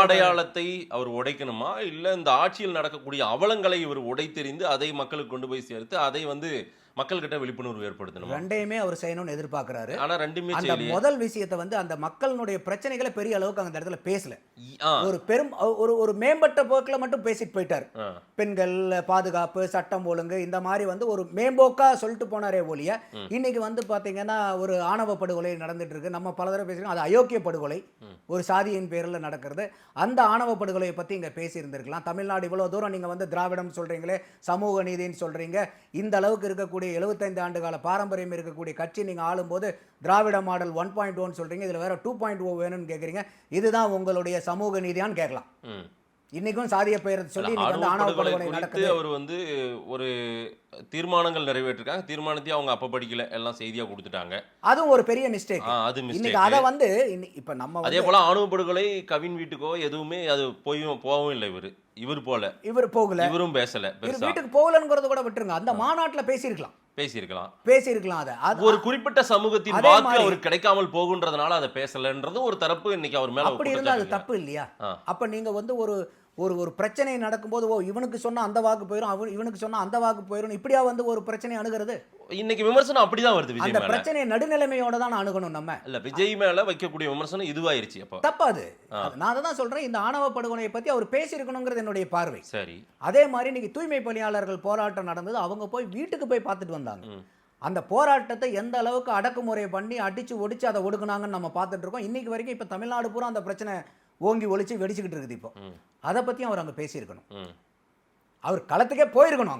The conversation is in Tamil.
அடையாளத்தை அவர் உடைக்கணுமா இல்ல இந்த ஆட்சியில் நடக்கக்கூடிய அவலங்களை இவர் உடைத்தெறிந்து அதை மக்களுக்கு கொண்டு போய் சேர்த்து அதை மக்கள்கிட்ட விழிப்புணர்வு ஏற்படுத்தணுமா? ரெண்டையுமே அவர் செய்யணும்னு எதிர்பார்க்கிறாரு. ஆனா ரெண்டுமே அந்த செய்யலையே. முதல் விஷயத்தை அந்த மக்களுடைய பிரச்சனைகளை பெரிய அளவுக்கு அந்த இடத்துல பேசல. ஆ. ஒரு பெரும் ஒரு மேம்பட்ட போக்குல மட்டும் பேசிட்டு போயிட்டார். பெண்கள் பாதுகாப்பு, சட்டம் ஒழுங்கு இந்த மாதிரி ஒரு மேம்போக்கா சொல்லிட்டு போனாரே ஒழிய, இன்னைக்கு பாத்தீங்கன்னா ஒரு ஆணவ படுகொலை நடந்துட்டு இருக்கு. நம்ம பல தடவை பேசுறோம், அது அயோக்கிய படுகொலை, ஒரு சாதியின் பேரில் நடக்கிறது. அந்த ஆணவ படுகொலையை பத்தி இங்க பேசி இருந்திருக்கலாம். தமிழ்நாடு இவ்வளவு தூரம் நீங்க திராவிடம் சொல்றீங்களே, சமூக நீதின்னு சொல்றீங்க, இந்த அளவுக்கு இருக்கக்கூடிய 75 ஆண்டு கால பாரம்பரியம் இருக்கக்கூடிய கட்சி நீங்க ஆளும்போது திராவிட மாடல் 1.1 சொல்றீங்க, இதுல வேற 2.0 வேணும்னு கேக்குறீங்க. இதுதான் உங்களுடைய சமூக நீதியான்னு கேட்கலாம். இன்னைக்கும் சாதிய பெயரை சொல்லி ஆணவ படுகொலை நடக்குது. அவர் ஒரு தீர்மானங்கள் நிறைவேற்றிருக்காங்க. தீர்மானத்தையும் அவங்க அப்ப படிக்கல, எல்லாம் செய்தியா கொடுத்துட்டாங்க. அதுவும் ஒரு பெரிய மிஸ்டேக். அது இன்னைக்கு அத இப்ப நம்ம அதே போல ஆணவ படுகொலை கவின் வீட்டுக்கோ எதுவுமே அது போகவும் இல்லை. இவர் போகல, இவரும் பேசல. வீட்டுக்கு போகலங்கிறத கூட விட்டுருங்க, அந்த மாநாட்டுல பேசியிருக்கலாம். அது ஒரு குறிப்பிட்ட சமூகத்தின் வாக்கு அவருக்கு கிடைக்காமல் போகுன்றதுனால அதை பேசலன்றது ஒரு தரப்பு. இன்னைக்கு அவர் மேல அப்படி இருந்தா அது தப்பு இல்லையா? அப்ப நீங்க ஒரு பிரச்சனை நடக்கும்போது இவனுக்கு சொன்னா அந்த வாக்கு போயிடும், இவனுக்கு சொன்னா அந்த வாக்கு போயிடும், இப்படியா ஒரு பிரச்சனை அணுகிறது? இன்னைக்கு விமர்சனம் அப்படிதான் வருது. விஜய் அந்த பிரச்சனை நடுநிலைமையோட தான் அணுகணும். நம்ம இல்ல விஜய் மேல வைக்கக்கூடிய விமர்சனம் இதுவாயிருச்சு. அப்ப தப்பாது. நான் அதான் சொல்றேன், இந்த ஆணவ படுகொலையை பத்தி அவர் பேசியிருக்கணுங்கிறது என்னுடைய பார்வை. சரி. அதே மாதிரி இன்னைக்கு தூய்மை பணியாளர்கள் போராட்டம் நடந்தது, அவங்க வீட்டுக்கு போய் பார்த்துட்டு வந்தாங்க. அந்த போராட்டத்தை எந்த அளவுக்கு அடக்குமுறை பண்ணி அடிச்சு ஒடிச்சு அதை ஒடுக்குனாங்கன்னு நம்ம பார்த்துட்டு இருக்கோம். இன்னைக்கு வரைக்கும் இப்ப தமிழ்நாடு பூரா அந்த பிரச்சனை ஓங்கி ஒழிச்சு வெடிச்சுக்கிட்டு இருக்குது. இப்போ அதை பத்தியும் அவர் அங்க பேசியிருக்கணும். அவர் களத்துக்கே போயிருக்கணும். அங்க